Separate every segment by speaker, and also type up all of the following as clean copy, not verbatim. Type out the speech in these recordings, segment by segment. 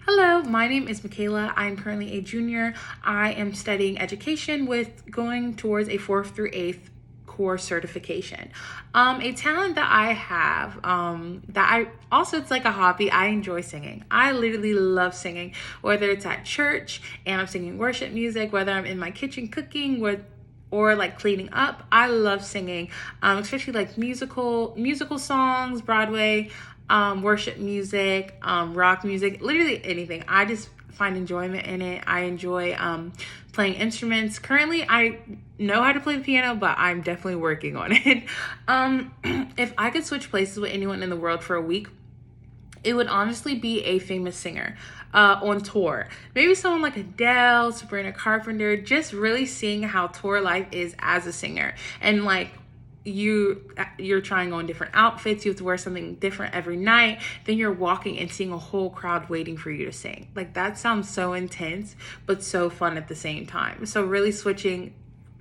Speaker 1: Hello, my name is Michaela. I am currently a junior. I am studying education with going towards a 4th through 8th core certification. A talent that I have, it's like a hobby. I enjoy singing. I literally love singing, whether it's at church and I'm singing worship music, whether I'm in my kitchen cooking or like cleaning up. I love singing, especially like musical songs, Broadway, worship music, rock music, literally anything. I just find enjoyment in it. I enjoy playing instruments. Currently, I know how to play the piano, but I'm definitely working on it. If I could switch places with anyone in the world for a week, it would honestly be a famous singer on tour. Maybe someone like Adele, Sabrina Carpenter, just really seeing how tour life is as a singer. And like you're trying on different outfits, you have to wear something different every night, then you're walking and seeing a whole crowd waiting for you to sing. Like that sounds so intense, but so fun at the same time. So really switching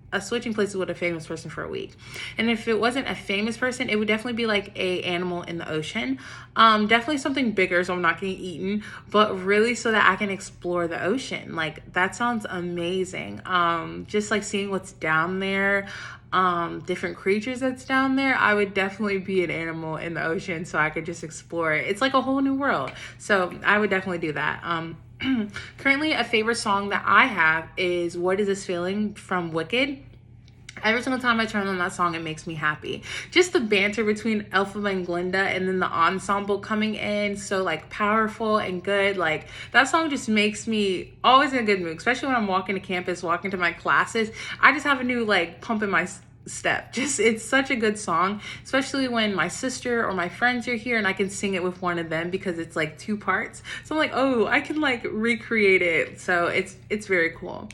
Speaker 1: places with a famous person for a week. And if it wasn't a famous person, it would definitely be like a animal in the ocean. Definitely something bigger so I'm not getting eaten, but really so that I can explore the ocean. Like that sounds amazing. Just like seeing what's down there, different creatures that's down there. I would definitely be an animal in the ocean so I could just explore it. It's like a whole new world. So I would definitely do that. Currently, a favorite song that I have is What Is This Feeling from Wicked. Every single time I turn on that song, it makes me happy. Just the banter between Elphaba and Glinda and then the ensemble coming in, so like powerful and good. Like that song just makes me always in a good mood, especially when I'm walking to campus, walking to my classes. I just have a new like pump in my step. Just it's such a good song, especially when my sister or my friends are here and I can sing it with one of them because it's like two parts. So I'm like, oh, I can like recreate it. So it's very cool.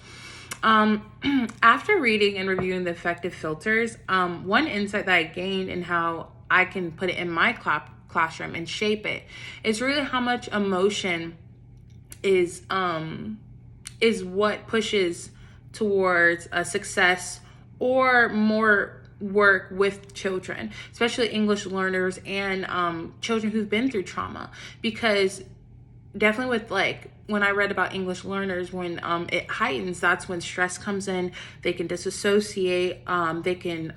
Speaker 1: After reading and reviewing the effective filters, one insight that I gained in how I can put it in my classroom and shape it is really how much emotion is what pushes towards a success or more work with children, especially English learners and children who've been through trauma. Because definitely with like when I read about English learners, when it heightens, that's when stress comes in. They can disassociate. They can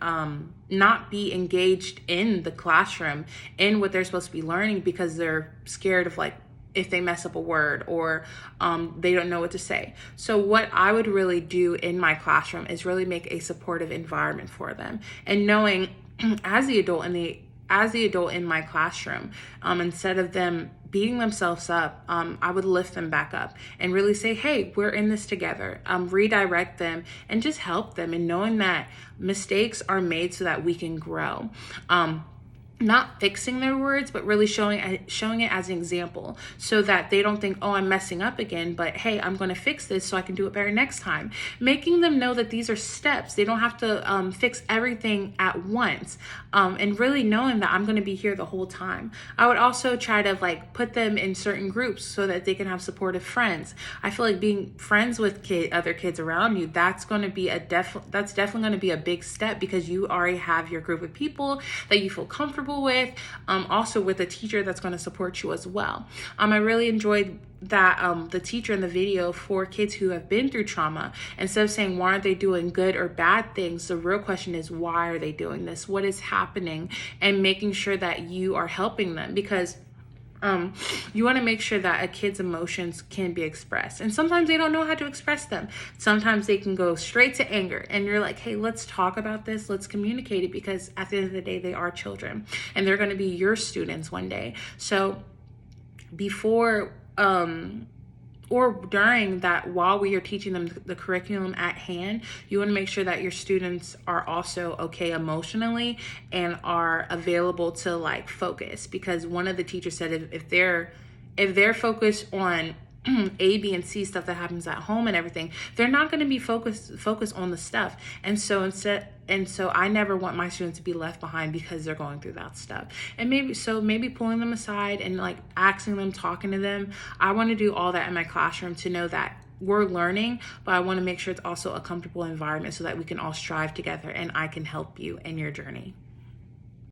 Speaker 1: not be engaged in the classroom in what they're supposed to be learning because they're scared of like if they mess up a word or they don't know what to say. So what I would really do in my classroom is really make a supportive environment for them, and knowing as the adult in my classroom, instead of them beating themselves up, I would lift them back up and really say, hey, we're in this together. Redirect them and just help them, and knowing that mistakes are made so that we can grow. Not fixing their words, but really showing it as an example so that they don't think, oh, I'm messing up again, but hey, I'm going to fix this so I can do it better next time. Making them know that these are steps. They don't have to fix everything at once, and really knowing that I'm going to be here the whole time. I would also try to like put them in certain groups so that they can have supportive friends. I feel like being friends with other kids around you, that's going to be that's definitely going to be a big step because you already have your group of people that you feel comfortable with, also with a teacher that's going to support you as well. I really enjoyed that the teacher in the video for kids who have been through trauma, instead of saying why aren't they doing good or bad things, the real question is why are they doing this, what is happening, and making sure that you are helping them, because you want to make sure that a kid's emotions can be expressed. And sometimes they don't know how to express them. Sometimes they can go straight to anger. And you're like, hey, let's talk about this. Let's communicate it, because at the end of the day, they are children and they're going to be your students one day. So before or during that, while we are teaching them the curriculum at hand, you want to make sure that your students are also okay emotionally and are available to like focus. Because one of the teachers said if they're focused on A, B, and C stuff that happens at home and everything, they're not going to be focused on the stuff. And so I never want my students to be left behind because they're going through that stuff. And maybe pulling them aside and like asking them, talking to them. I want to do all that in my classroom to know that we're learning, but I want to make sure it's also a comfortable environment so that we can all strive together and I can help you in your journey.